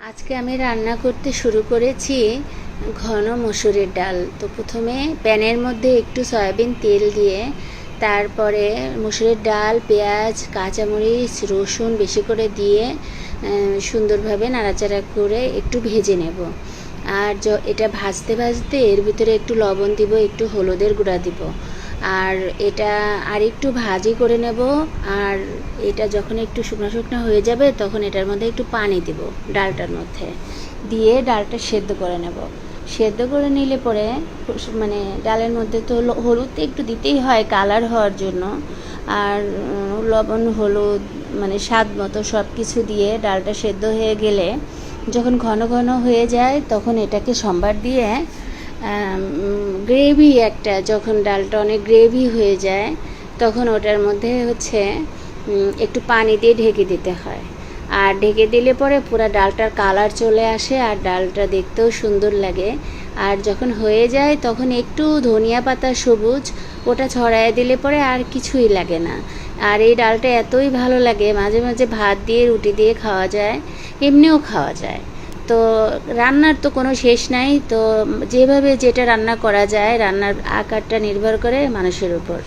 আজকে আমি রান্না করতে শুরু করেছি ঘন মসুরের ডাল। তো প্রথমে প্যানের মধ্যে একটু সয়াবিন তেল দিয়ে তারপরে মসুরের ডাল, পেঁয়াজ, কাঁচামরিচ, রসুন বেশি করে দিয়ে সুন্দরভাবে নাড়াচাড়া করে একটু ভেজে নেব। আর এটা ভাজতে ভাজতে এর ভিতরে একটু লবণ দিব, একটু হলুদের গুঁড়া দিব। আর এটা আর একটু ভাজি করে নেব। আর এটা যখন একটু শুকনো শুকনো হয়ে যাবে তখন এটার মধ্যে একটু পানি দিব, ডালটার মধ্যে দিয়ে ডালটা সেদ্ধ করে নেব। সেদ্ধ করে নিলে পরে মানে ডালের মধ্যে তো হলুদ তো একটু দিতেই হয় কালার হওয়ার জন্য। আর লবণ, হলুদ মানে স্বাদ মতো সব কিছু দিয়ে ডালটা সেদ্ধ হয়ে গেলে যখন ঘন ঘন হয়ে যায় তখন এটাকে সম্বার দিয়ে গ্রেভি একটা, যখন ডালটা অনেক গ্রেভি হয়ে যায় তখন ওটার মধ্যে একটু পানি দিয়ে ঢেকে দিতে হয়। আর ঢেকে দিলে পরে পুরো ডালটার কালার চলে আসে আর ডালটা দেখতেও সুন্দর লাগে। আর যখন হয়ে যায় তখন একটু ধনিয়া পাতা সবুজ ওটা ছড়ায় দিলে পরে আর কিছুই লাগে না। আর এই ডালটা এতই ভালো লাগে, মাঝে মাঝে ভাত দিয়ে রুটি দিয়ে খাওয়া যায়, এমনিও খাওয়া যায়। তো রান্নার তো কোনো শেষ নাই। তো যেভাবে যেটা রান্না করা যায়, রান্নার আকারটা নির্ভর করে মানুষের উপর।